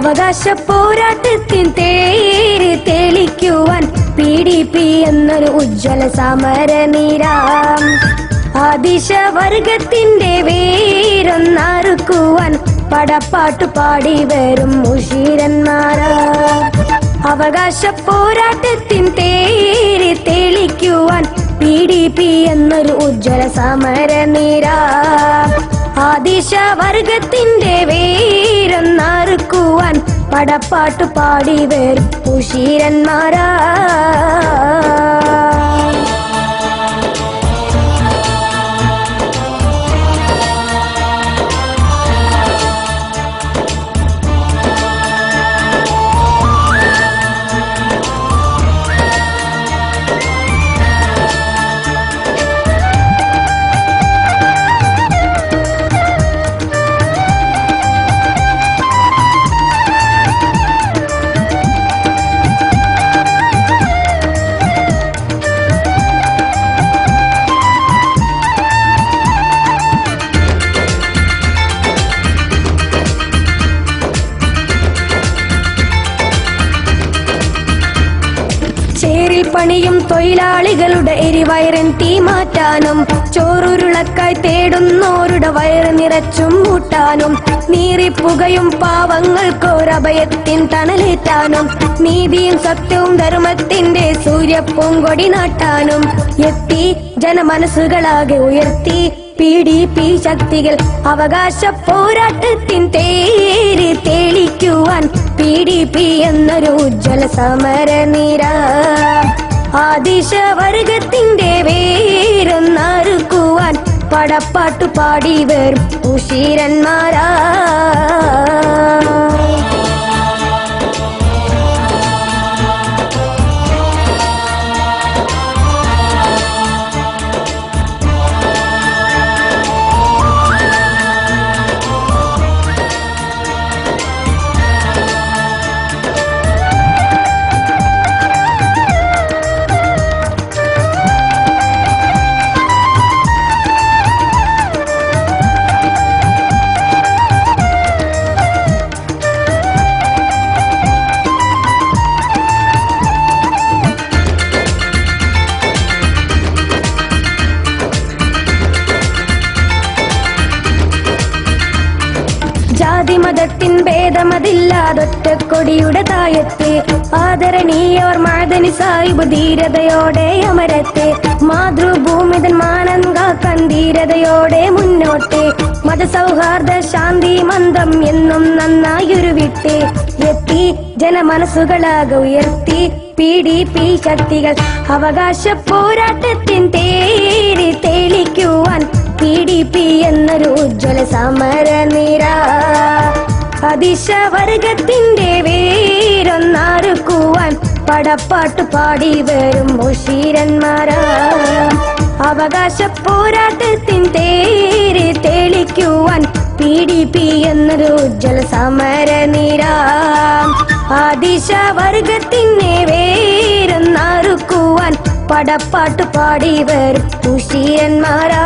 അവകാശ പോരാട്ടത്തിൻ തേര് തെളിക്കുവാൻ PDP എന്നൊരു ഉജ്ജ്വല സമരനിരാം. ആദിശവർഗത്തിന്റെ വേരൊന്നറുക്കുവാൻ പടപ്പാട്ടു പാടി വരും മുഷീരന്മാരാ. അവകാശ പോരാട്ടത്തിൻ തേര് തെളിക്കുവാൻ PDP എന്നൊരു ഉജ്ജ്വല സമരനിരാം. ആദിശവർഗത്തിന്റെ വേരൊന്നറുക്കുവാൻ പടപ്പാട്ടു പാടി വരും മുഷീരന്മാരാ. ചേരിൽ പണിയും തൊഴിലാളികളുടെ എരിവയറിൻ തീ മാറ്റാനും ചോറുരുളക്കായി തേടുന്നോരുടെ വയറ് നിറച്ചും മൂട്ടാനും നീറിപ്പുകയും പാവങ്ങൾക്കൊരഭയത്തിൻ തണലേറ്റാനും നീതിയും സത്യവും ധർമ്മത്തിന്റെ സൂര്യപ്പൂങ്കൊടി നാട്ടാനും എത്തി ജനമനസ്സുകളാകെ ഉയർത്തി PDP ശക്തികൾ. അവകാശ പോരാട്ടത്തിൻ തേര് തെളിക്കുവാൻ PDP എന്നൊരു ഉജ്ജ്വല സമരനിര. ആദിശവർഗത്തിന്റെ വേരൊന്നറുക്കുവാൻ പടപ്പാട്ടു പാടി വരും മുഷീരന്മാരാ. ജാതിമതത്തിൻ ഭേദമതില്ലാതൊറ്റക്കൊടിയുടെ തായത്തെ ആദരണീയർ മഅദനി സാഹിബ് ധീരതയോടെ അമരത്തെ മാതൃഭൂമിതൻ മാനം കാക്കാൻ ധീരതയോടെ മുന്നോട്ടെ മതസൗഹാർദ്ദ ശാന്തി മന്ദം എന്നും നന്നായുരുവിട്ടെ എത്തി ജനമനസ്സുകളാകെ ഉയർത്തി PDP ശക്തികൾ. അവകാശ പോരാട്ടത്തിൻ തേര് തെളിക്കുവാൻ PDP എന്നൊരു ഉജ്ജ്വല സമരനിര. അതിശവർഗത്തിന്റെ വേരൊന്നറുക്കുവാൻ പടപ്പാട്ടു പാടി വരും മുഷീരന്മാരാ. അവകാശ പോരാട്ടത്തിൻ തേര് തെളിക്കുവാൻ PDP എന്നൊരു ഉജ്ജ്വല സമരനിര. ആദിശവർഗത്തിനെ വേരൊന്നറുക്കുവാൻ പടപ്പാട്ടു പാടി വരും മുഷീരന്മാരാ.